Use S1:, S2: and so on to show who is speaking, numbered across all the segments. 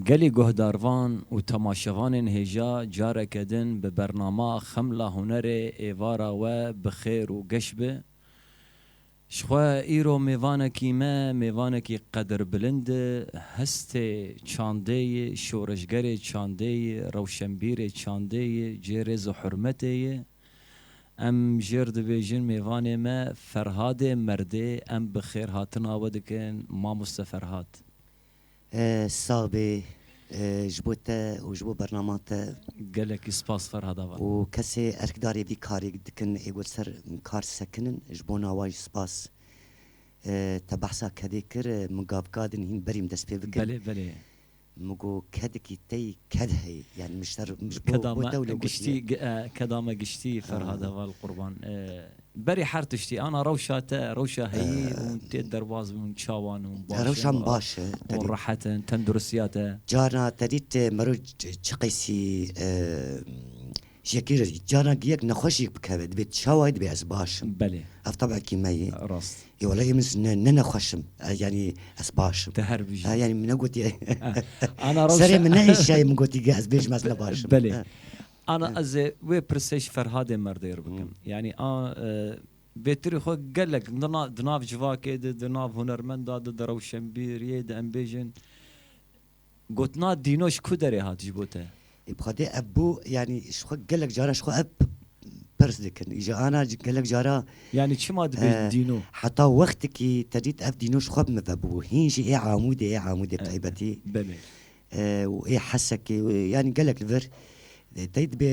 S1: قلي گهداروان و تماشوان هجا جاره کدن به برنامه خملا هنر ایوارا و بخیر و گشبه شخوا ایرو میوانکی ما میوانکی قدر بلند هست چانده شورشگر چانده روشنبیر چانده جرز و حرمته ام جرد بیجن میوان ما فرهاد مرده ام بخیر هاتنا ودکن ما مستفرهاد
S2: صابي جبوتا وجبو برنامج
S1: قالك سباس فرهاد
S2: وكسي اركداري بي كاري دكن يقول سر كار سكنن جبونا واج سباس تبحثا كديكر مقاب قادن هين بريم دس بي بكن
S1: بلي
S2: مقو كدكي تي كدهي يعني مش
S1: كدامة قشتي كدامة قشتي فرهاد القربان بري حرتشتي انا روشة هي وانت درواز من شاوان وباش
S2: روشان باش
S1: وراحة تندرسياته
S2: جارنا تريت مروج شقيسي شكير جارنا جيك نخشي بكبد بيت شوايد بيعز باش
S1: بلي
S2: طبعا كيماي
S1: راست
S2: ولا يمس نخشم يعني اسباش
S1: تهربج
S2: يعني من قلت
S1: انا روشة
S2: سري من اي شيء من قلت جاهز بيش مثلا باش
S1: بلي انا از وي برسيش فرهاد مردير بكم يعني بيتري خو قال لك دناف جواك دناف هنرمند دروشنبير يد امبيجن قلتنا دينوش كدري هات جبوته
S2: بخدي ابو يعني شو قال لك جارا شو اب برزدكن اجا انا قال لك جارا
S1: يعني شو ما دينو
S2: حتى وقتك تريد اب دينوش خب مذبو هينجي ايه عمودي بطيبتي
S1: بلي
S2: وايه حسك يعني قال لك الفر تيد ب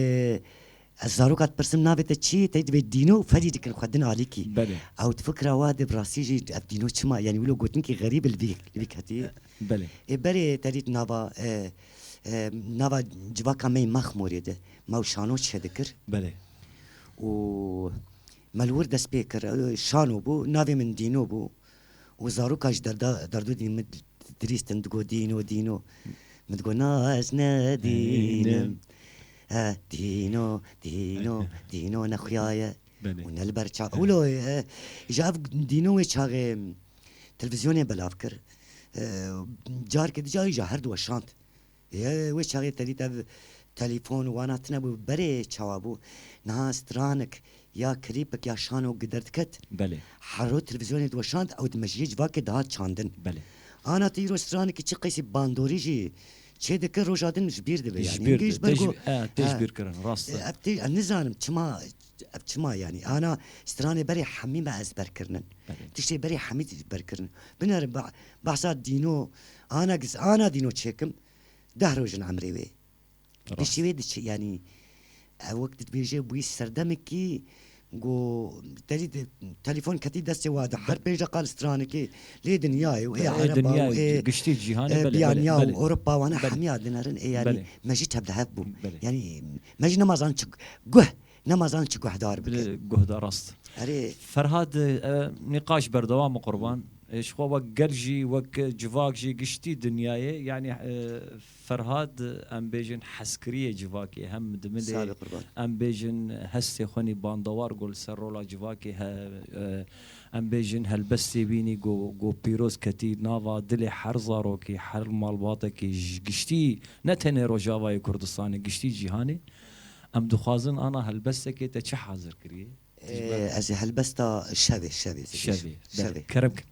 S2: الزاروكات برسم نافت تشي تيد بالدينو فريد كن خدنا عليكي
S1: بلي
S2: او تفكر واد براسي جي الدينو تشما يعني ولو قلت لك غريب البيك هتي
S1: بلي
S2: بري تريد نافا نافا جواكا مي مخموريده ما وشانو تشدكر
S1: بلي
S2: و مالور دس بيكر شانو بو نافي من دينو بو وزاروكاش دردو دي دريستن تقو دينو متقو ناسنا دينم دينو نخيايا ونلبر شاق ولو جاف دينو شاق تلفزيوني بلافكر جار كده جاي جاهر دو شانت يا وش شاق تليتا تليفون وانا تنبو بري شوابو ناس ترانك يا كريبك يا شانو قدرت كت
S1: بلي
S2: حرو تلفزيوني دو شانت او دمجيج واكي دهات شاندن
S1: بلي
S2: انا تيرو سترانك چي قيسي باندوري جي چه دکر روزادن جبیر دبی
S1: يعني تجبر كرن راست
S2: ابتي النظام چما يعني انا استراني بري حمي ما ازبر كرنن تشتي بري حمي ازبر كرن بنر بحثات دينو انا دينو تشيكم دهروجن عمري وي تشتي ويد يعني وقت بيجي بوي سردمكي جو تريد تليفون كتي دستي واحد حر بيجا قال استرانكي لي دنياي وهي عربا
S1: وهي قشتي جهاني
S2: بيانيا واوروبا وانا حميا دنرن يعني ما جيت بذهب يعني ما جينا ما زانش نما زانش قهدار
S1: قهدار راست فرهاد نقاش بردوام قربان ايش هو قرجي وك جواكجي قشتي دنياي يعني فرهاد ام بيجن حسكريه جواكي هم دملي ام بيجن هسي خوني باندوار قول سرولا جواكي ام بيجن هلبستي بيني جو بيروز كتي نافا دلي حرزاروكي حر مالباتكي قشتي نتني روجاواي كردستاني قشتي جهاني ام دخازن انا هلبستك تشي حاضر كريه
S2: از هلبستا شبي
S1: كرمك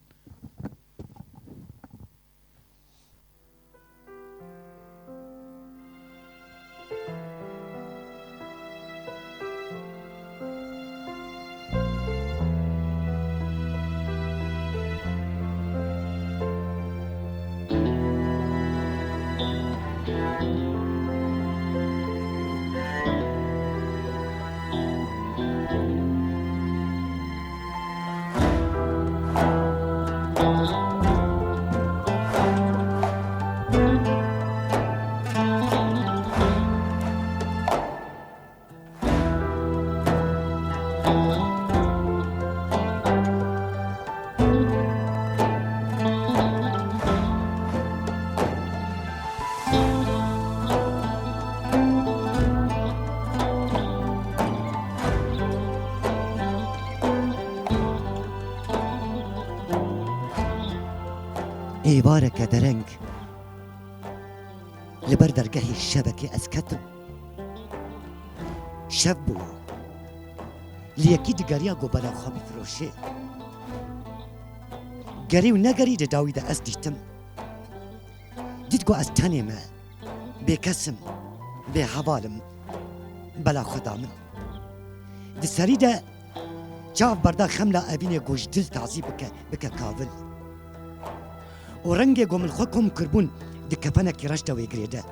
S2: ای بارك درنگ لبر درگه الشبكة أسكتم شبو ليكي دقاريا قبلا خابي فروشي قري ونقري داوي دا أسديتم ديتقو أستاني ما بكسم بحبالم بلا خدامن دي سريدة جاف بردا خملا أبيني قوش دل تعزي بك كافل ورنجي قوم الخوكم كربون دي كفنك رشدا ويقريدا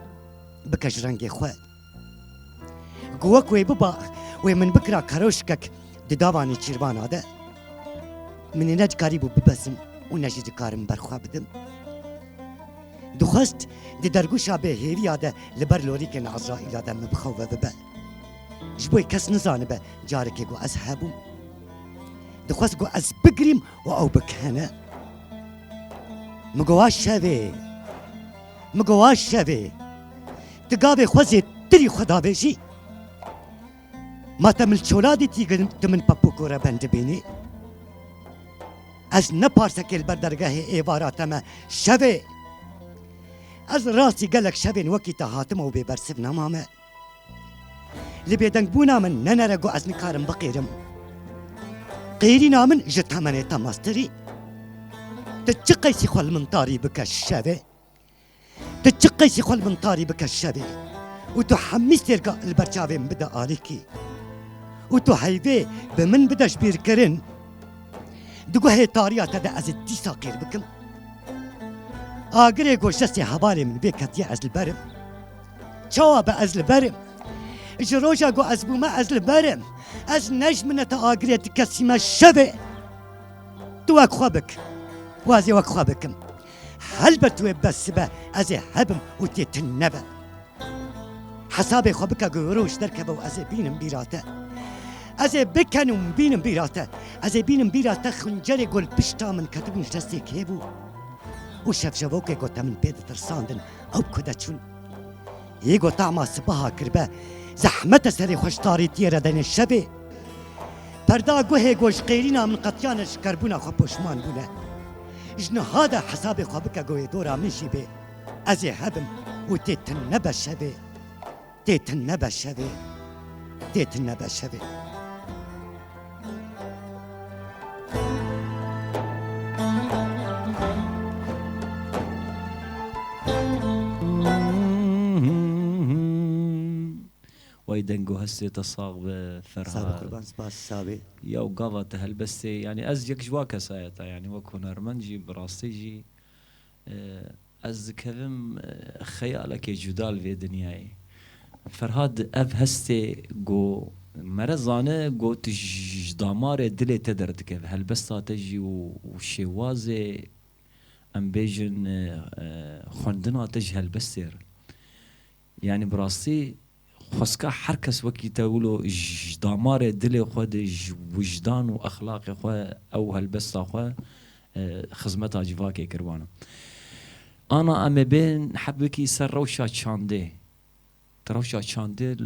S2: بك جرنجي خواه قوك ويببا ومن بكرا كروشكك دي داواني چيربان هذا من نج قريبو ببسم ونجي دي كارم برخوا بدم دخست دي درگوشا به هيري هذا لبر لوريك عزرائيل هذا مبخوة ببا جبوي كس نزانه به جارك يقو أزهبو دخواست قو أز بقريم وأو بكهنة مقواش شبه تقابي خوزي تري خدا بيشي ما تمل چولادي تيگن تمن پپو كورا بند بيني از نپارسك البردرگاه ايوارات ما شبه از راسي قلق شبه وكي تهاتم و ببرسف نمامه لبيدنگبونا من ننرقو از نكارم بقيرم قيرينا من جتامني تماستري تتشقي سيخول من طاري بك الشبه تتشقي سيخول من طاري بك الشبه وتحمس تلقى البرشاوين بدا آليكي وتحيبي بمن بدا شبير كرن دقو هي طاريا تدا از الديسا قير بكم آقري قوشتي حبالي من بيكتيا از البرم شواب از البرم جروجا قو از بوما از البرم از نجمنا تآقري تكسيما الشبه تواك خوابك وازي واك خوابكم هلبتوي بس با ازي هبم وتتنبا حسابي خوابك قروش دركبا وازي بينم بيراته ازي بكنم بينم بيراته ازي بينم بيراته خنجري قول بشتا من كتبون جستي كيبو وشاف جابوكي قوتا من بيد ترساندن او بكدا چون يقو طعما صباها كربا زحمة سري خوشتاري تيرا دين الشبه بردا قوهي قوش قيرينا من قطيانش كربونا خو بوشمان بونا جنا هذا حسابي خوابك قوي دورا من شبه ازي هبم وتتنبا الشبه تتنبا الشبه
S1: ويدنقو هسي تصاغ بفرها
S2: صابي قربان سباس صابي
S1: يا وقافة هالبسي يعني از يك جواكا سايتا يعني وكو نرمنجي براستيجي از كذم خيالك جدال في دنياي فرهاد اف هستي جو مرزانه جو تجدامار دلي تدرتك هالبستا تجي وشوازي ام بيجن خوندنا تجي هالبسير يعني براستي خسكا حركس وكي تقولوا دامار دل خود وجدان واخلاق خو او هالبسطه خو خدمتها جواكي كربانه انا ام بين حبكي سر روشا شاندي تروشا شاندي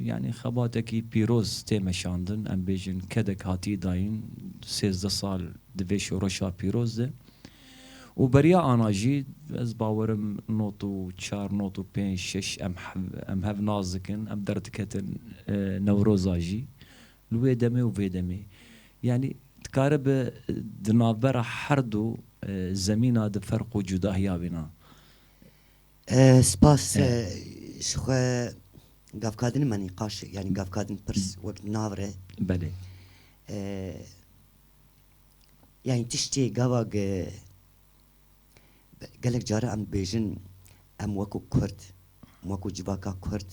S1: يعني خباتكي بيروز تيم شاندن ام بيجن كدك هاتي داين 16 سال دفيش روشا بيروز ده وبريا انا جيت از باورم نوتو 4 نوتو 5 6 ام هاف نازكن ام درتكتن نوروزاجي لوي دمي وفي دمي يعني تقارب دنابرا حردو زمينا د فرق وجداهيا بنا
S2: سباس شخو قاف كادن ماني قاش يعني قاف كادن برس وقت نافره
S1: بله
S2: يعني تشتي قاواق قالك جارة ام بيجن ام وكو كرد وكو جباكا كرد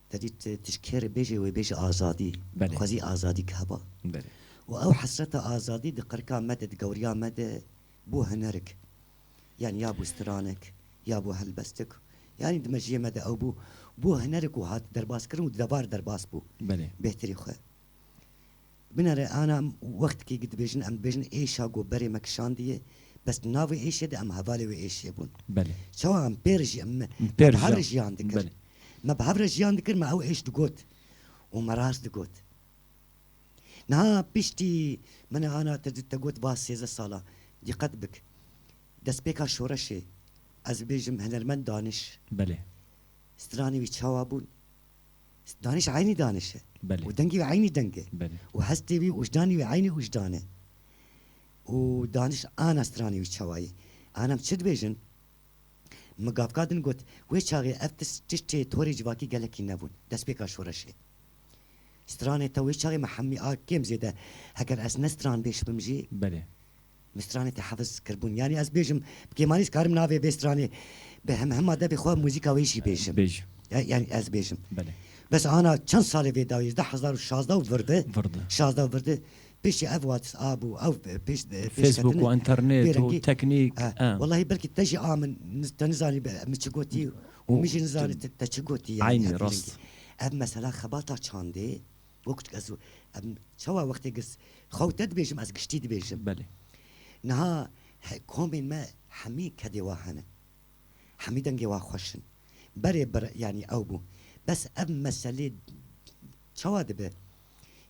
S2: تديت تشكير بيجي وبيجي آزادي خوزي آزادي كهبا و حسرة آزادي دقركا مدد قوريا مدد بو هنرك يعني يا بو استرانك يا بو هلبستك يعني دمجيه مدى او بو هنرك وهات درباس كرن ودبار درباس بو بهتري خو بنرى انا وقت كي قد بيجن ام بيجن ايشا قو بري مكشانديه بس ناوي ايش ام هفالي وايش يبون سواء ام بيرجي ام بهرجي عندك ما بهرجي عندك ما او ايش دقوت ومراس دقوت نا بيشتي من انا تقوت باس 16 ساله دي قد بك دس بيكا شورشي از بيجم هنرمن دانش ستراني ويتشاوابون دانش عيني دانشه
S1: بله
S2: ودنقي وعيني دنقه
S1: بله
S2: وهستي بي وجداني وعيني وجدانه ودانش انا ستراني ويتشاواي انا مشد بيجن مقافقادن قلت ويشاغي افتس تشتي توري جواكي قالكي نبون دس بيكا شورشي ستراني تويشاغي محمي كيم زيدا هكر اس نستران بيش بمجي
S1: بله
S2: مستراني تحفظ كربون يعني از بيجم بكيمانيس كارم نافي بيستراني بهم هم ده بخوا موزيكا ويشي بيجم يعني از بيجم
S1: بله
S2: بس انا چند سال في دا 1116 ورده
S1: فرضه
S2: 16 ورده بيش اف واتس اب او بيش
S1: فيسبوك وانترنت وتكنيك
S2: والله بركي تجي امن تنزاني متشغوتي ومشي نزاني تشغوتي يعني
S1: عيني راست
S2: اب مثلا خباطه چانده وقت ازو شوا وقت قص خوتد بيجم از قشتي بيجم
S1: بله
S2: نها كومين ما حمي كدي واهنا حميدن جوا خوشن بري يعني اوبو بس اب مسألة شواد به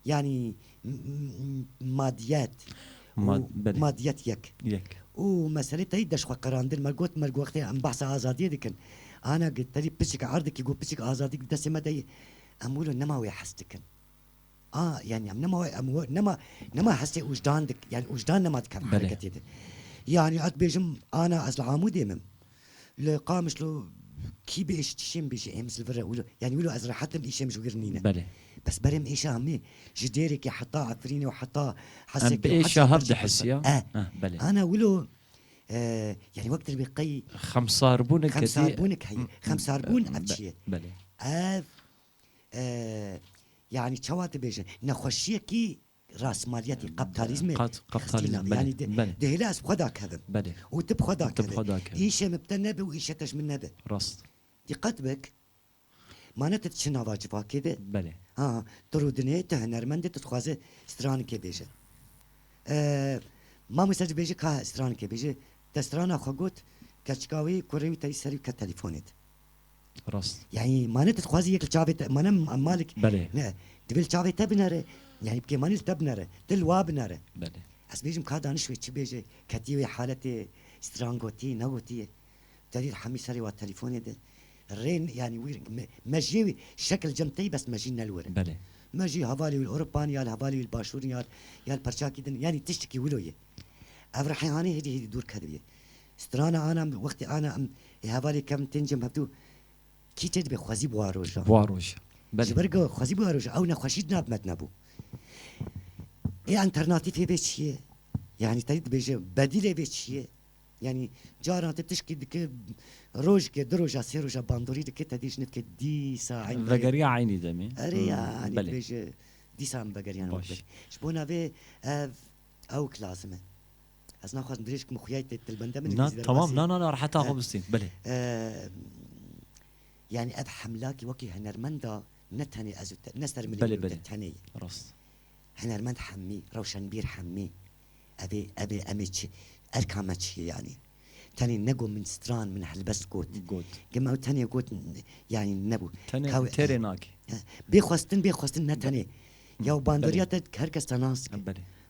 S2: يعني ماديات ماديات يك ومسألة تيدش قراندن مرقوت وقتها ام بحث آزادية ديكن انا قلت لي بسك عرضك يقول بسك آزاديك دسي ما دي امولو نما ويحستكن يعني نما حسي وجدانك يعني وجدان نما تكن حركتي دي يعني اتبيجم انا از العامود يمم لقامش له كي بيش تشيم بيش امس الفرق ولو يعني ولو از راحتم ايشم جويرنينا
S1: بله
S2: بس برم ايشا همي جديرك حطا عفريني وحطا
S1: حسك بايشا هبدا حسيا
S2: بله انا ولو يعني وقت اللي بقي
S1: خمسة ربونك
S2: هي 5 ربون ابشي
S1: بله
S2: يعني شوات بيجن نخشيه كي راس ماليتي قبطاليزم
S1: يعني
S2: ده لاس بخدا كذا
S1: بله
S2: وتب خدا كذا ايش مبتنبه وايش تشمنبه
S1: راست
S2: دي قطبك ما نتتشنا واجبا كده
S1: بله
S2: ترودني تهنرمند تتخوازه ستران كي بيجه ما مسج بيجه كا ستران كي بيجه تسترانا خغوت كچكاوي كوري تاي سري كتليفونت
S1: راست
S2: يعني ما نتتخوازي يك الشافي ما نم مالك
S1: بله
S2: دبل شافي تبنره يعني بكي مانيل تبنره تلوابنره
S1: بله
S2: اس بيجم كا دانش وي بيجه كتيوي حالتي سترانغوتي نغوتي تدير حمي سري والتليفون ده الرين يعني وير مجي شكل جمتي بس مجينا الور
S1: بله
S2: مجي هفالي الاوروبان يا الهفالي الباشور يا البرشاكي يعني تشتكي ولويه افرحي هاني هدي دور كذبيه سترانا انا وقتي انا هفالي كم تنجم هبدو كي تدبي خوازي بواروج بله جبرقو خوازي بواروج او نخوشيد ناب متنبو انترناتيف بيتشيه يعني تريد بيجي بديله بيتشيه يعني جاران تشكي دك روج كي دروجا سيروجا باندوري دك تديش نتك دي ساعه
S1: بقريا عيني دمي
S2: اري يعني بيجي دي ساعه بقريا انا شبونا في او كلاسمه از ناخذ ندريش مخيايت البنده من
S1: تمام لا راح تاخذ بالسين بله
S2: يعني اب حملاكي وكي هنرمندا نتهني ازو نستر من
S1: بله
S2: تهني
S1: راست
S2: هنرمند حمي روشن بير حمي ابي اميتش اركامتش يعني تاني نجو من ستران من هالبس قوت جمعوا تاني قوت يعني نبو
S1: تاني ناكي
S2: بيخواستن نتاني يا باندوريات هركس تناس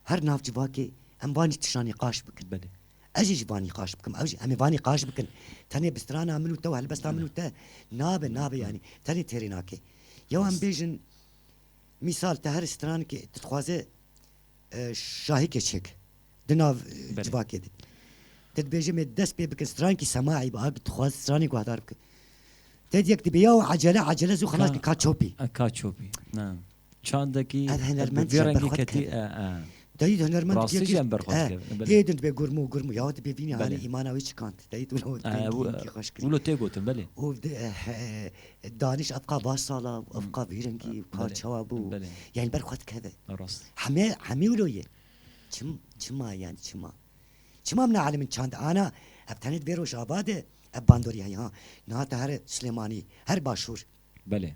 S2: هر ناف جواكي ام باني تشاني قاش بكن
S1: بله
S2: اجي جباني قاش بكم اجي امي باني قاش بكن تاني بستران عملوا تو هالبس عملوا تا ناب يعني تاني تيري ناكي يا ام بيجن مثال تهر ستران كي تتخوازه شاهي كشك دناف جواكي دي تدبيجي من دس بي بكن سترانكي سماعي بقى تخواز ستراني قهدار بك تديك تبياو عجلة زو خلاص كاتشوبي
S1: نعم شاندكي
S2: بفيرنجي كتي دايد هنرمند
S1: راسي جنب
S2: هيدن تبي غرمو يا تبي فيني هاني ايمانا ويش كانت دايد
S1: ولو تيغوت بله
S2: دانش ابقى باصاله وابقى فيرنجي وكاتشوابو يعني برخوت كذا
S1: راس
S2: حمي ولويه چما يعني چما من عالم چاند انا ابتنيت بيروش آباده اباندوري ها نهات هر سليماني هر باشور
S1: بله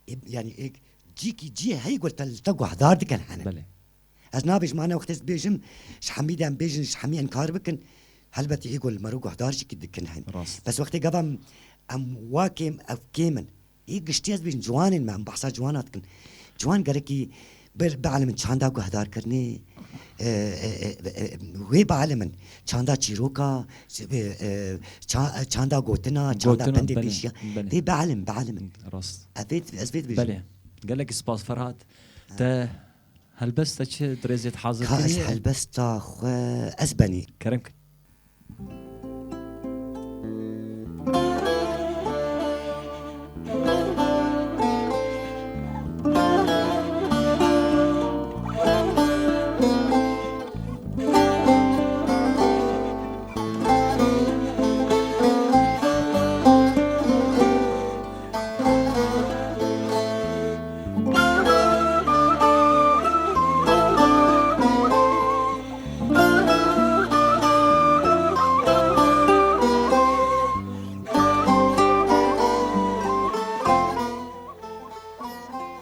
S2: يعني جي هي قلت تلتقوا حضار دي كان انا
S1: بله
S2: از نابش معنا وقت بيجم حميدان بيجن حمي انكار بكن هلبت يقول مروق حضار شي كدكن هن بس وقت قبم ام واكم اف كيمن يقشتيز بيجن جوانين ما بحصا جوانات كن جوان قالكي بعلم چاندا گو هدار کرنی وی بعلم چاندا چیروکا چاندا گوتنا چاندا بندی پیشیا دی بعلم
S1: راست
S2: ازبيت بيجي
S1: بله قال لك سباس فرهاد تا هلبست چه درزت حاضر
S2: كاس
S1: کنی
S2: هلبستا خو اسبني
S1: کرمک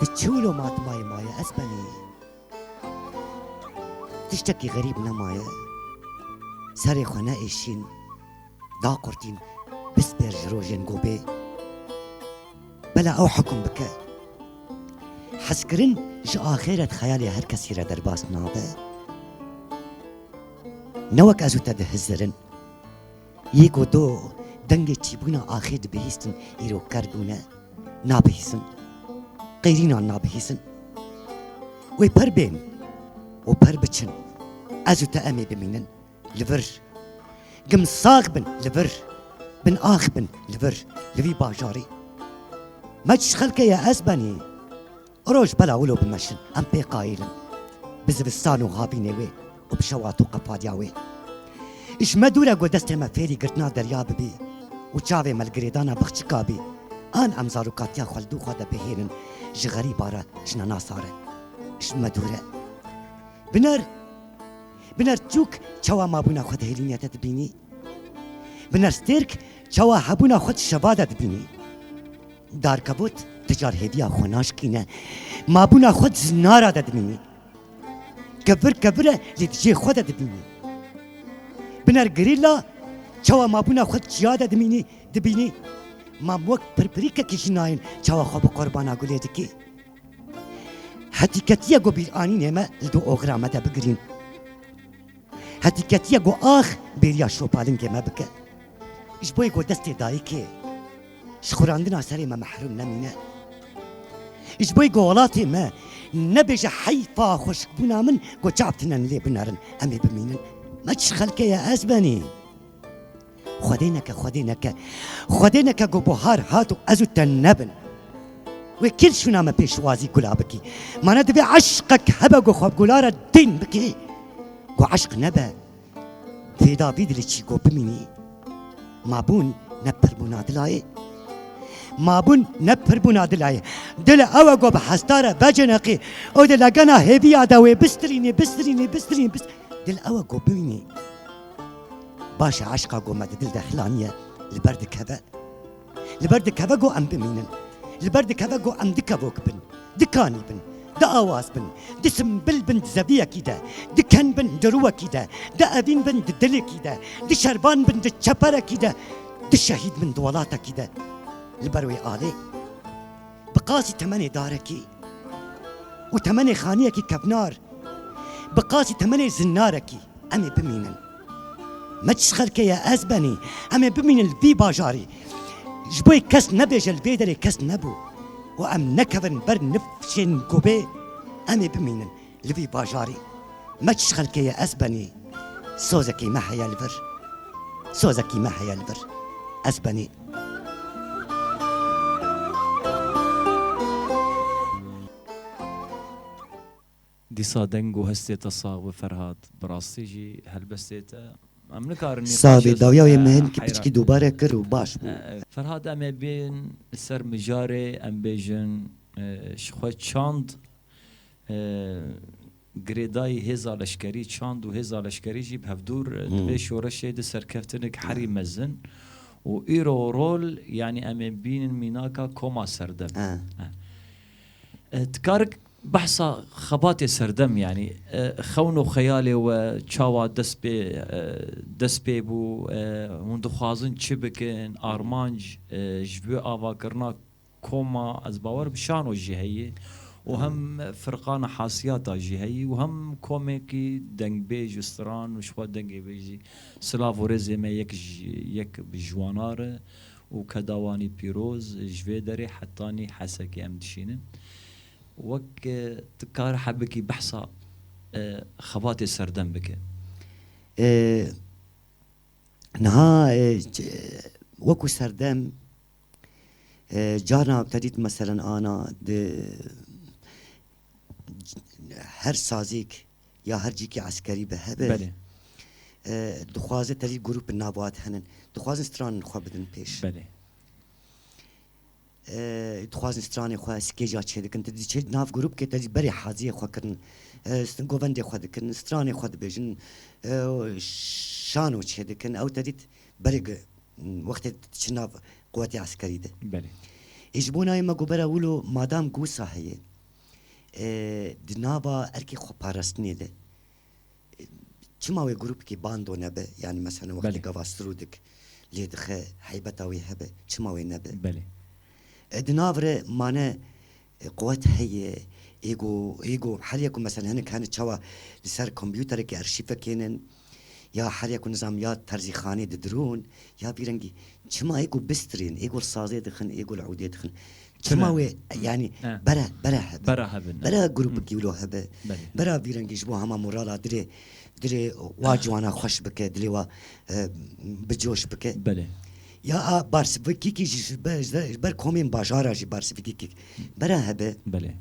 S2: بتشولو مات ماي اسبني تشتكي غريب نمايا ساري خنا ايشين دا قرتين بسبر جروجين قوبي بلا او حكم بك حسكرن جو آخرة خيالي هر كسيرة درباس نابه نوك ازو تدهزرن يكو دو دنگي تيبونا آخر بهيستن ايرو كربونا نابهيسن غيرينا نابهيسن وي پر بين و پر بچن ازو تأمي بمينن لبر قم صاغ بن لبر بن آخ بن لبر لبي باجاري ما تشخلك يا أسباني روج بلا ولو بمشن أم بي قايلن بزبستان وغابيني وي وبشوات وقفاديا وي إش مدورة قو دستي ما فيري قرتنا دريا ببي وچاوي ملقريدانا بخشكا بي آن أمزارو كاتيا خلدو خوادا بهيرن جغري بارا شنا ناسارة إش مدورة بنر تشوك چوا مابونا خود هيلينياتا تبيني بنر ستيرك چوا حبونا خود شبادا تبيني دار كبوت تجار هديا خوناش كينا مابونا خود زنارا تبيني كبر لتجي خود تبيني بنر غريلا چوا مابونا خود جيادا دبيني ماموك بربريكا كيشناين چوا خوب قربانا قوليتكي حتيكتيا قو بيراني نيما لدو اوغرامتا بگرين حتيكتيا قو آخ بيريا شوبالين كما بك إش بوي قو دستي دايكي شخوراندنا سري ما محروم نمينه إش بوي قو ولاتي ما نبيج حيفا خوشك بنا من قو جابتنا نلي بنارن أمي بمينن ما تشخلك يا أزباني خودينك قو بوهار هاتو أزو تنبن وكل شو نام بيشوازي قلابكي ما ندبي عشقك هبا قو خواب قلارة الدين بكي قو عشق نبا في دافيد اللي تشي قو بميني مابون نبر بونا دلاي دل أوا قو بحستارة بجنقي او دل أغانا هيبيا داوي بستريني دل أوا قو بميني باشا عشقا قو مد دل دخلانية لبرد كبا قو أم بمينن لبرد كذا جو أم دكابوك بن دكاني بن دأواز بن دسم بن زبيا كده دكان بن دروا كده دأبين بن ددلي كده دشربان بن دشبرة كده دشهيد من دوالاتا كده لبروي آلي بقاسي تمني داركي وتمني خانيكي كبنار بقاسي تمني زناركي أمي بمينن ما تشخلك يا أزبني أمي بمينن البي باجاري جبوي كس نبيج البيدري كس نبو وأم نكفن بر نفشن كوبي أمي بمينن لبي باجاري ما تشخلك يا أسبني سوزكي ما حيا البر أسبني
S1: دي صادنگو هستيتا صاغ فرهاد براستيجي هلبستيتا
S2: صابي داويا مهن كي دوباره كر وباش بو
S1: فرهاد ام بين سر مجاري ام بيجن شخوت چاند گریدای هزا لشکری چاند و هزا لشکری جیب هفدور دبی شورش ده سرکفتنک حری مزن و ایرو رول يعني ام بين ميناكا كوما سردم تكارك بحثا خباتي سردم يعني خونو خيالي وچاوا دست بي بو هندو خوازن چه بکن آرمانج جبو آوا کرنا كوما از باور بشانو جهيه وهم فرقان حاسيات اجي هي وهم كوميكي دنگ بيج ستران وشخوا دنگ بيجي سلافو رزي ما يك بجوانار وكداواني بيروز جفيدري حطاني حسكي امدشينن وك تكار حبكي بحصا خباتي سردن بك
S2: نها وكو سردم جارنا ابتديت مثلا انا هر سازيك يا هر جيكي عسكري بهبه
S1: بله
S2: دخوازه تريد جروب النابات هنن دخوازن ستران خو بدن پیش
S1: بله
S2: دخوازن ستران خو سكيجا چه دكن تدي چه ناف جروب كي تدي بري حازي خو كرن گووند خو دكن ستران خو دبجن شانو چه دكن او تدي بري وقت چناف قوات عسكري ده
S1: بله
S2: اجبونا ما گوبره ولو مادام گوسا هي دنابا اركي خو پارستني ده چما وي جروب كي باندو نبه يعني مثلا وقت قواسترودك ليدخه حيبتا وي هبه چما وي نبه
S1: بله
S2: دنافره مانا قوات هي ايجو حاليكم مثلا هنا كانت شوا لسر كمبيوتر كي ارشيفه كينن يا حاليكم نظاميات ترزي خاني درون يا بيرنجي چما ايجو بسترين ايجو الصازي دخن ايجو العوديه دخن چما وي يعني برا جروب كيلو هبه برا بيرنجي جبو هما مورالا دري واجوانا خوش بك دري وا بجوش بك
S1: بله
S2: يا بارس بكيكي بر كومين باجارا جي بارس بكيكي برا هبه
S1: بله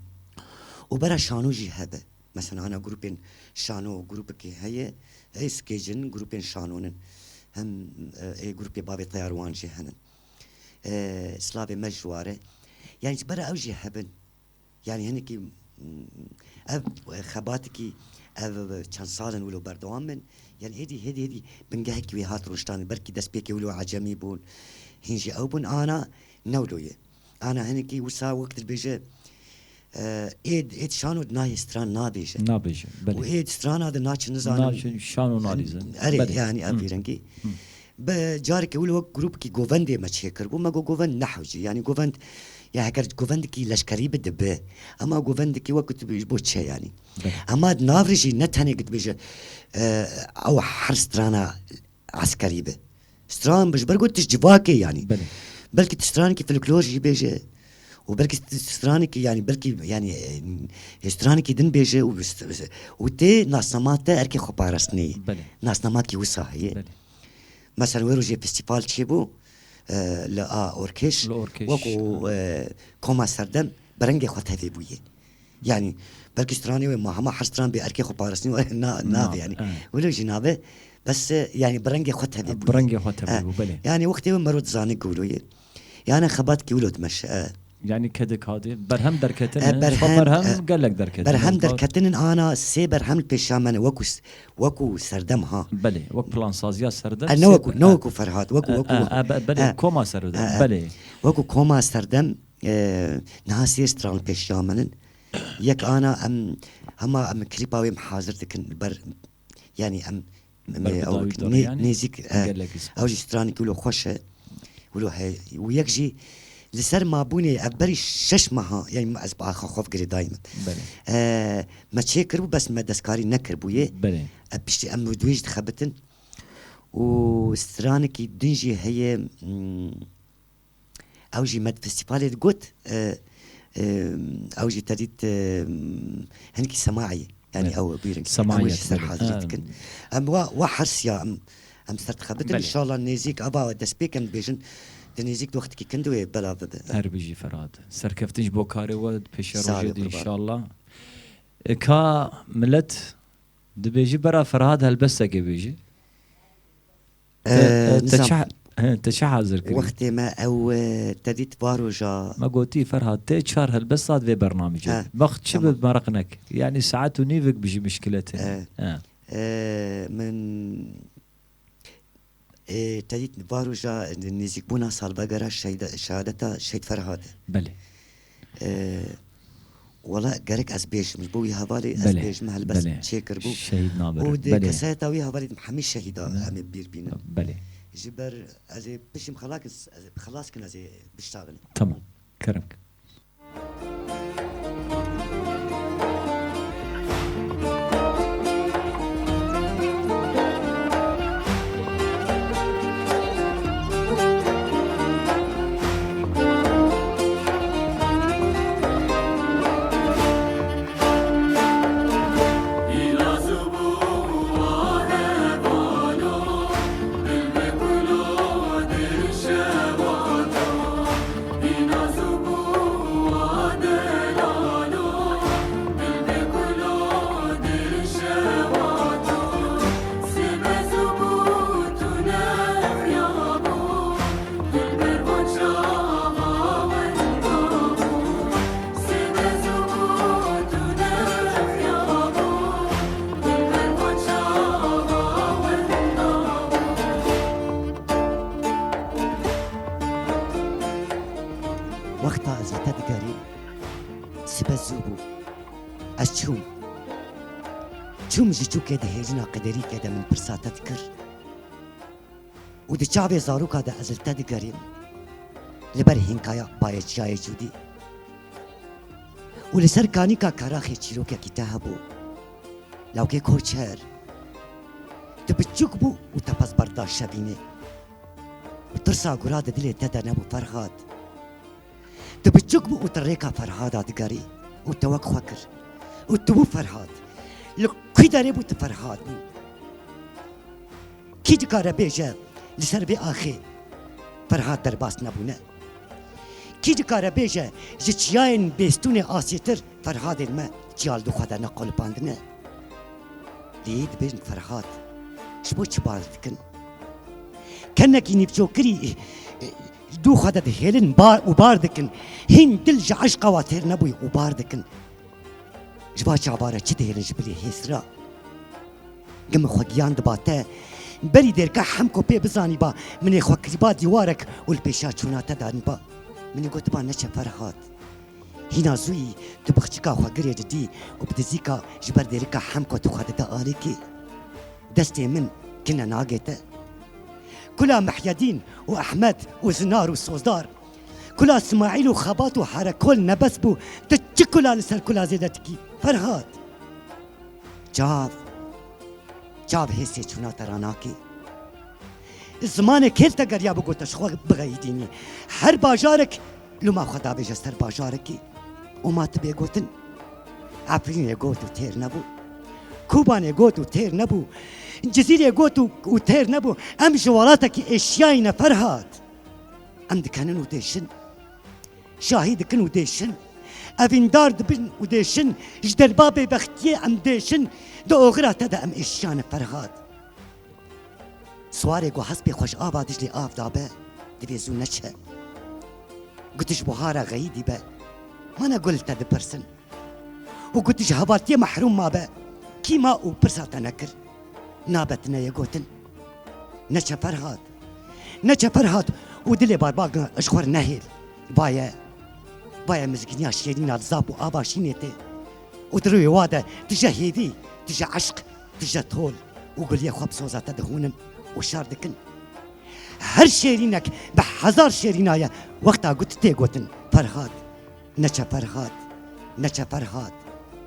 S2: وبرا شانو جي هبه مثلا انا جروبين شانو جروب كي هي سكيجن جروبين شانونن هم اي جروبي بابي طيروان جي هنن سلافي مجواره يعني برا اوجي هبن يعني هنكي خباتكي چند سالن ولو بردوام من يعني هدي بنجهك وي هات روشتان بركي دس بيكي ولو عجمي بون هنجي او بون انا نولويه انا هنكي وسا وقت البيجه ايد شانو ناي ستران نابيجه بلي وايد ستران هذا ناتش نزان
S1: شانو ناديزن
S2: اري يعني ابيرنجي بجارك ولو جروب كي جوفندي ما تشكر بو ما جوفند نحوجي يعني جوفند يعني هكذا جوفندكي لشكري بدبه اما جوفندكي وقت بيجبوتش يعني اما نافرجي نتاني قد بيجي او حرسترانا عسكري به ستران بش برقوتش جواكي يعني بلكي تسترانكي فلكلورجي بيجي وبلكي سترانكي يعني بلكي يعني سترانكي دن بيجي وتي ناسناماتا اركي خبارسني ناسناماكي وصاهي مثلا ويرو جي فيستيفال تشيبو لا اوركيش وكو كوما سردم برنجي خوت هذي بويه يعني بلكي ستراني وما هما حستران باركي خو بارسني ناف يعني ولا جنابه بس يعني برنجي خوت هذي بويه
S1: برنجي خوت هذي بله
S2: يعني وقتي مرود زاني قولوا يعني خبات كيولود مش
S1: يعني كدك هادي برهم دركتن برهم قال لك دركتن
S2: برهم دركتن انا سي برهم البيشامن وكو سردم ها
S1: بلي وك بلان سازيا سردم
S2: نوكو فرهاد وكو
S1: بلي كوما سردم بلي
S2: وكو كوما سردم نهاسي استرال بيشامن يك انا هما كريباوي محاضر دكن بر يعني او نيزيك او جستراني كيلو خوشه ولو هي ويكجي لسر ما بوني أبري شش مها يعني ما أسبق خوف قري دايما ما تشكر بس ما دسكاري نكر بويه أبشتي أم ودويج تخبتن وسترانك دنجي هي أوجي مد فستيفالي قوت أوجي تريد هنكي سماعي يعني أو بيرنك
S1: سماعي
S2: سر حاضرتك أم وحرس يا أم سرت خبتن إن شاء الله نيزيك أبا دسبيكن بيجن تنيزيك وقت كي كندوي بلا بدا
S1: هربيجي فراد سركفتش بوكاري ود بشر وجد ان شاء الله كا ملت دبيجي برا فراد هالبسه بيجي تشحازر كري
S2: وقت ما او تديت باروجا
S1: ما قلتي فرهاد تشار هالبسات في برنامج وقت شبه مرقنك يعني ساعات ونيفك بيجي مشكلته
S2: من تديت باروجا نيزيك بونا صال بقرا شهادتا شهيد فرهاد
S1: بله
S2: والله قرك أزبيش مش بوي هوالي أزبيش محل بس شاكر بو
S1: شهيد نابر
S2: ودي كساتا وي هوالي محمي شهيدا أمي بير بينا
S1: بله
S2: جبر أزي بشم خلاص كنا أزي بشتغل
S1: تمام كرمك
S2: از چوم جی چو که ده هیجنا قدری که ده من پرساتت کر و ده چاوه زاروکا ده ازلتا ده گریم لبر هنکایا باید چای جودی و لسر کانی کا کاراخی چیرو که کتاه بو لو که کوچر تو بچوک بو و تپس برداشت شبینه و ترسا گراد دلی تدا نبو فرهاد تو بچوک بو و تریکا فرهاد آدگاری و توک خوکر و تو بو فرهاد لکی داره بو تفرهاد بو کی دکاره بیجه لسر بی آخی فرهاد در باس نبونه کی دکاره بیجه جه چیاین بیستون آسیتر فرهاد علمه چیال دو خدا نقل باندنه لید بیجن فرهاد شبو چه باردکن کنکی نبچو کری دو خدا ده هیلن و باردکن هین دل جه عشق واتر نبوی و باردکن جبا چاباره چه ده هیلن جبلی هیسرا گم خوگیان دباته بری درکا حمکو پی بزانی با منی خوکری با دیوارک و الپیشا چوناته دارن با منی گوت با نچه فرهاد هینا زوی تو بخچکا خوگری جدی و بدزیکا جبر درکا حمکو تو خواده دا آلی کی دستی من كنا ناقته كلها محيدين وأحمد وزنار وصوزدار كلها اسماعيل وخباط وحركول نبسبو تتشكلا لسر كلها زيدتكي فرهاد جاب هسي چونا تراناكي زمان كيل تقر يا بقول تشخوغ بغيديني هر باجارك لو ما خدا بجستر باجاركي وما تبي قوتن عفرين يقوتو تير نبو كوبان يقوتو تير نبو جزيرة يقوتو وتير نبو ام جوالاتك اشياينا فرهاد ام دكانن وديشن شاهد كن وديشن افندار دبن وديشن جدر بابي بختيه ام ديشن دو اغرا تدا ام اشيانا فرهاد سواري قو حسبي خوش آبا دجلي آف دابا دبيزو نچه قلتش بوهارا غيدي با وانا قلت هذا برسن وقلتش هبالتي محروم ما با كيما وبرساتا نكر نابتنا يقوتن نچه فرهاد ودلي بارباق اشخور نهيل بايا مزقنيا شيرين الزاب وآبا شينيتي ودروي وادا تجا هيدي تجا عشق تجا طول وقل يا خواب صوزا تدهونن وشاردكن هر شيرينك بحزار شيرينايا وقتا قلت تيقوتن فرهاد نچه فرهاد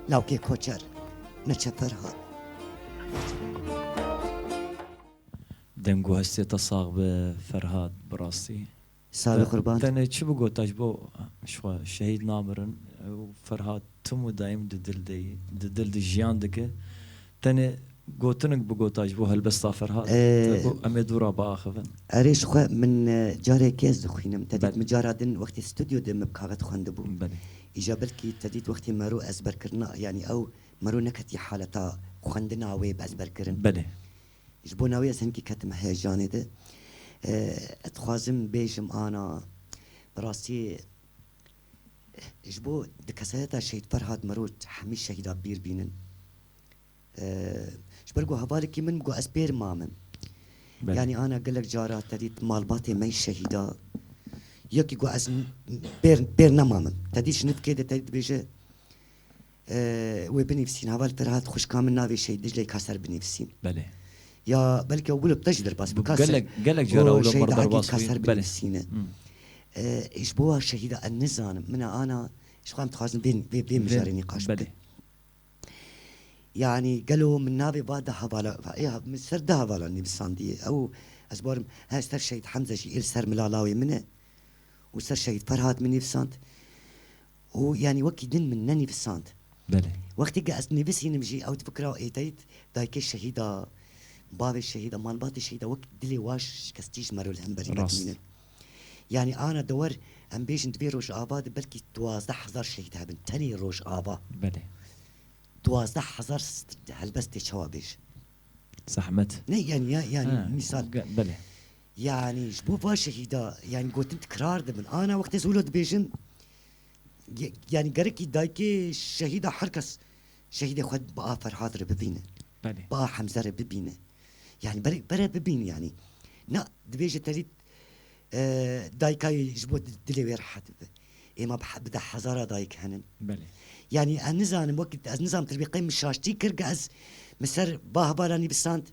S2: لو كي كوچر نچه فرهاد
S1: دنگو هستی تصاغ به فرهاد براستی
S2: سال قربان
S1: تنه چی بگو تجبو شو شهید نامرن و فرهاد تمو دایم دل دی جیان دکه تنه گوتنک بگو تجبو هلبستا فرهاد امی دورا با آخفن
S2: اريش خو من جاري كيز خوينم تديت مجارادن وقت استوديو دم بكاغت خوندبو
S1: بله
S2: اجابلكي تديت وقت مرو ازبر كرنا يعني او مرو نكتي حالتا خوندنا وي بازبر كرن
S1: بله
S2: جبوناوي سنكي كتم هيجاني ده اتخازم بيجم انا براسي جبو دكساتا شهيد فرهاد مروت حمي شهيدا بير بينن جبرقو هبالكي من بقو اسبير مامن يعني انا قال لك جارات تديت مالباتي مي شهيدا يكي قو از بير نمامن تديش نفكيده تديت بيجي وبنفسين هبال فرهاد خوش كامل نافي شهيد دجلي كاسر بنفسين
S1: بله
S2: يا بلكي اقول بتجدر بس بكاسر
S1: قال لك جرا ولا
S2: شهيد
S1: مرضى
S2: عادي
S1: الباص
S2: كاسر
S1: بله
S2: بنفسينه اشبوها شهيده النزان من انا ايش قام تخازن بين مجاري نقاش
S1: بله
S2: يعني قالوا من نابي بادا هبالا ايه من سرده هبالا ني بساندي او اسبار هاي سر شهيد حمزه شي سر ملالاوي منه وسر شهيد فرهاد مني بسانت ويعني وكي دن من نني بسانت
S1: بله
S2: وقت قاس نبسي نمشي او تفكروا ايه تايت دايك الشهيده باب الشهيده مال بات الشهيده وقت دلي واش كستيش مرو الهمبري يعني انا دور ام بيش ندبي روش اباد بلكي 12000 شهيد هبن تاني روش ابا
S1: بله
S2: 12000 هلبستي شوابيش
S1: زحمت
S2: يعني مثال
S1: بله
S2: يعني جبو با شهيدا يعني قلت انت كرار دبن انا وقت زولد بيجن يعني قركي دايكي شهيدا حركس شهيدا خد بقى فرهاد ببينه
S1: بله
S2: بقى حمزه ببينه يعني برا ببين يعني نا دبيجه تريد دايكاي جبو دلي ويرحت اما بدا حزاره دايك هنن
S1: بله
S2: يعني النظام وقت النظام تربيقي مش شاشتي كرق از مسر باه بالاني بسانت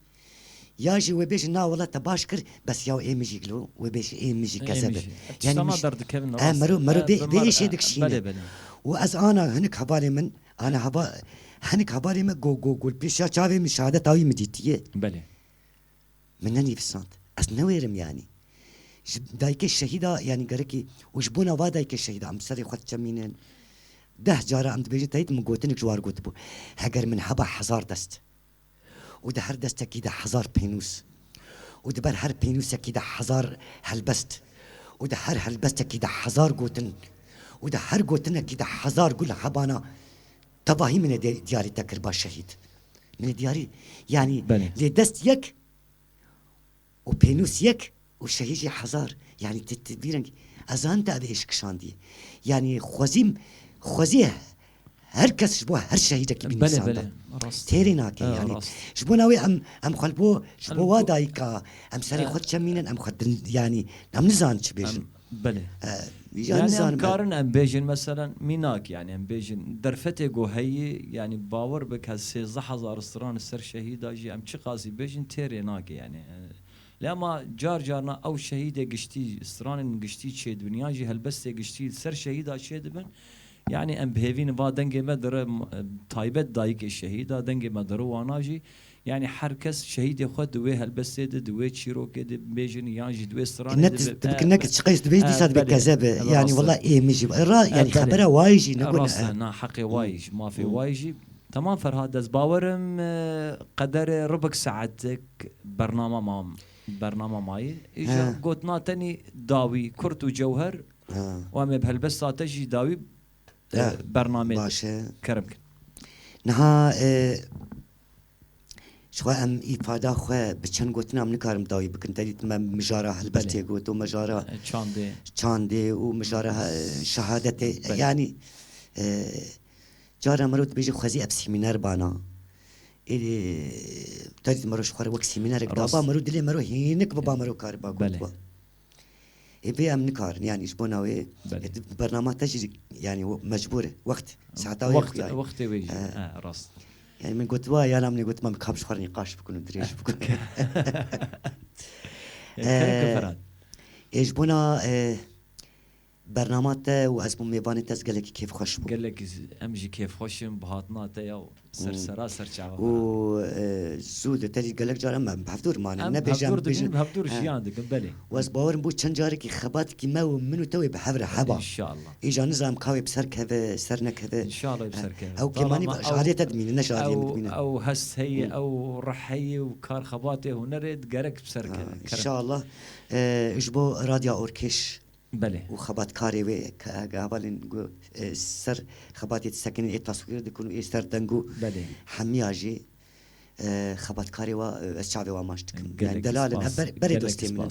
S2: ياجي وبيش نا والله تباشكر بس ياو ايه مجي قلو وبيش ايه مجي كذب
S1: يعني مش درد كيفن
S2: مرو بيش يدك شينه
S1: بله
S2: واز انا هنك حبالي من انا هنك حبالي من جو بيش شافي من شهاده تاوي مديتيه
S1: بله
S2: منني بسانت از نويرم يعني دايك الشهيده يعني قركي وجبونا وادايك الشهيده عم سري خد جمينين 10 جاره عم تبيجي تايت من قوتنك جوار قوتبو هجر من حبا حزار دست وده هر دست كده حزار بينوس وده بر هر بينوس كده حزار هلبست وده هر هلبست كده حزار قوتن وده هر قوتنا كده حزار قول حبانا تباهي من دياري تكربا الشهيد من دياري يعني لدست يك وبينوس يك والشهيد حزار يعني تتبيرن ازان ده ايش كشاندي يعني خوزيه هر کس شبوه هر شهیده کی بینی سانده تیری ناکه یعنی شبوه ناوی ام خلبو شبوه وادایی که ام سری خود چمینن ام خود یعنی ام نزان چه بیشن
S1: بله يعني ام كارن ام بيجن مثلا ميناك يعني ام بيجن درفته جو هي يعني باور بك هسه زحزار استران السر شهيد اجي ام قاسي بيجن تيري ناك يعني لما جارنا او شهيده قشتي استران قشتي شي دنيا جي هلبسته قشتي سر شهيد شي دبن يعني ام بهيفين با دنگه مدر تايبت دايك الشهيده دنگه مدر واناجي يعني حركس شهيد خد دوي هلبسد دوي تشيرو كده بيجن يانجي دوي استراني
S2: تبكنك تشقيس دوي دي صاد بكذاب يعني والله ايه ميجي يعني خبره وايجي نقول
S1: راسنا حقي وايج ما في وايجي تمام فرهاد دز باورم قدر ربع ساعتك برنامج ماي اجا قوتنا تاني داوي كرت وجوهر وام بهالبسه تجي داوي برنامج
S2: باشه
S1: كرمك
S2: نها شو ام ifade خو بچن گوتنا ام نکارم داوی بکن تدید من مجاره هلبسته گوت و مجاره چانده و مجاره شهادت يعني جاره مرود بيجي خوازي اب سيمينار بانا تدید مروش خوار وك سيمينار بابا مرود لي مرو هينك بابا مرو كار با گوت يبي أم نكار يعني إجبوناوي برنامج تجري يعني مجبورة وقت ساعتها
S1: وقت ويجي راس
S2: يعني من قلت وا يا من قلت ما بخابش خور نقاش بكون دريش بكون إجبونا برنامج وأزبون ميباني تزقلك كيف خوش
S1: قال لك أمجي كيف خوشم بهاتنا تيا سر شعبه
S2: زود تجي قال لك جار ما بحضور معنا
S1: نبي بحضور شيء عندك بلي
S2: وأزبور بو كان جارك خباتك ما ومنو توي بحبر حبا
S1: إن شاء الله
S2: إجا نظام قوي بسر كذا سرنا كذا
S1: إن شاء الله بسر كذا
S2: أو كمان شهادة تدمين نشهادة
S1: مدمنة أو هس هي أو رح هي وكار خباته ونرد جارك بسر كذا
S2: إن شاء الله إجبو راديو أوركيش
S1: بله
S2: وخبات كاري وي كقابلين سر خبات يتسكن التصوير دكون سر دنجو
S1: بله
S2: حمياجي خبات كاري والشعب وماشتكم يعني دلال بري دوستي من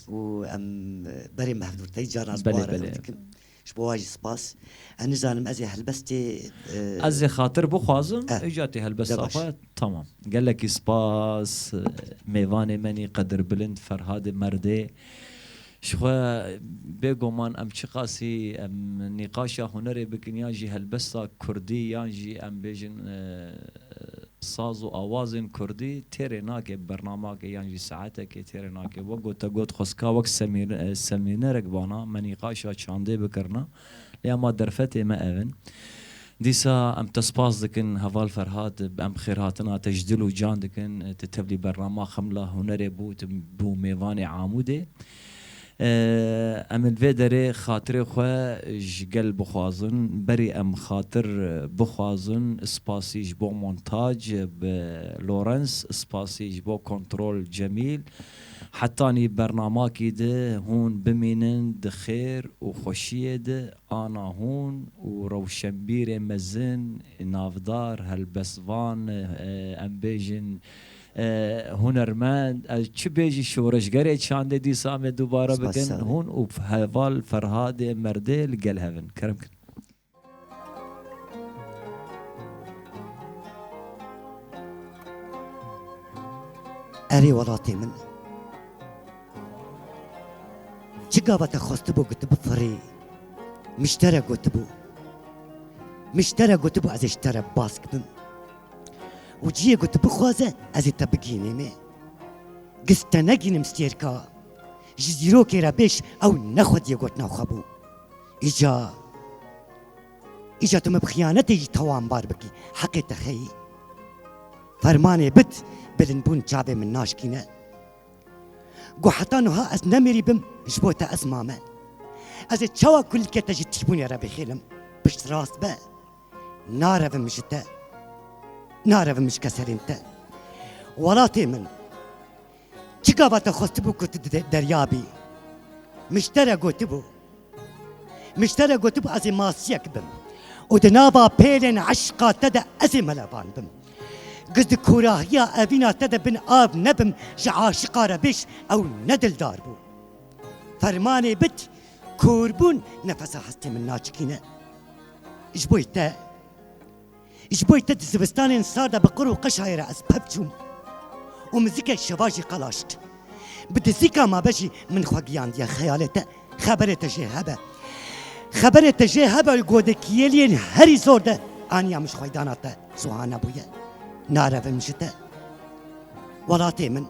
S2: وام بري محضور تيجار
S1: بله
S2: شبواج سباس انا زانم ازي هلبستي
S1: ازي خاطر بخوازم اجاتي هلبسه تمام قال لك سباس ميواني مني قدر بلند فرهاد مرده شخوا بيجومان ام شقاسي ام نقاشا هنري بكنياجي هلبسا كردي يانجي ام بيجن صاز وآوازن كردي تيري ناكي برنامج يانجي ساعتك تيري ناكي وقو تقول خسكا وقت سمينرك بانا من نقاشا شاندي بكرنا لما درفتي ما اذن ديسا ام تسباس دكن هفال فرهات ام خيراتنا تجدلو جان دكن تتبلي برنامج خمله هنري بو ميواني عامودي ام الفيدري خاطر خو جقل بخوازن بري ام خاطر بخوازن سباسي جبو مونتاج بلورنس سباسي جبو كنترول جميل حتاني برنامجي ده هون بمينن دخير وخوشيه ده انا هون وروشنبير مزن نافدار هالبسفان ام بيجن هنرمند چه بیجی شورش گره چانده دی سامه دوباره بکن هون و هوال فرهاد مرده لگل هون کرم کن
S2: اری ولاتي من چه قابت خواسته بو گتبو فری مشترک گتبو مشترى قلت بو از اشترى باسك بم وجيه قلت بخوازه از تبقيني مي قستا نجينم ستيركا جزيرو كيرا بيش او نخد يقوت ناخبو إجا تم بخيانتي توان بار بكي حقي تخي فرماني بت بلنبون جابي من ناشكينه قو حتى نها از نمري بم جبوتا اسمامه از تشوا كل كتا جتيبون يا ربي خيلم بشت راس با نارف مشتا نارف مش كسرينتا ولاتي من چقابات خستبو كت دريابي مشترى قوتبو از ماسيك بم ودنابا بيلن عشقا تدا ازي ملابان بم قد كوراهيا ابينا تدا بن اب نبم عاشقا ربيش او ندل داربو فرماني بت كوربون نفسها حستي من ناچكينه اجبويتا زبستان صار بقرو قشايرة از ببجوم ومزيكا الشباجي قلاشت بدزيكا ما بجي من خواقيان ديا خيالته خبرت تجهبه الجودكيلين هري زورده انيا مش خيداناته سوهانا بويا نعرف مشته ولاتي من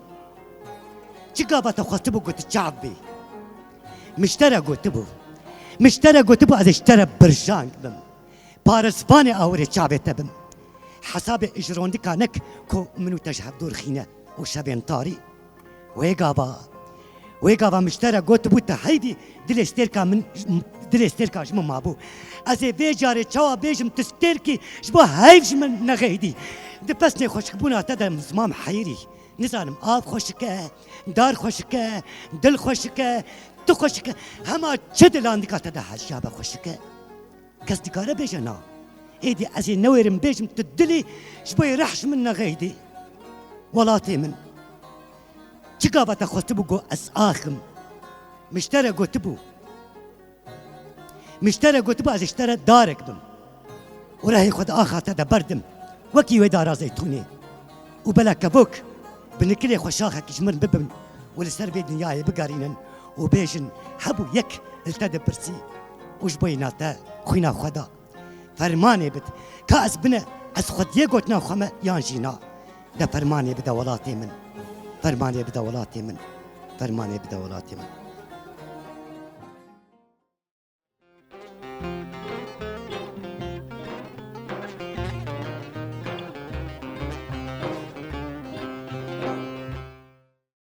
S2: چقابه تخطبو قلت شعبي مشترى قلت بو از اشترى برجانك بم بارسباني اوري شعبي تبم حساب اجروندي كانك كو منو تجهب دور خينه وشبين طاري ويقابا مشترى قلت بو تحيدي دل استركا جمو مابو از وی جاره چاوا بیجم تسترکی جبو هایفش من نغیدی دپسنی خوشکبونا تدا زمام حیری نزانم آب خوشکه دار خوشکه دل خوشکه تو خوشکه هما چه دلاندکا تدا حجابه خوشکه کس دکاره بیجه نا ایدی از نویرم بیجم تدلی جبوی رحش من نغیدی ولاتي من چقابه تخوستبو گو از آخم مشترى قلت بو از اشترى دارك بم وراهي خد آخا تدا بردم وكي ويدارا زيتوني وبلا كبوك بنكلي خوشاخا كجمن ببن ولسر بي دنياي بقارينن وبيجن حبو يك التدى برسي وجبويناتا خوينا خدا فرماني بد كاس بنا از خد يقوتنا خما يانجينا ده فرماني بدا ولاتي من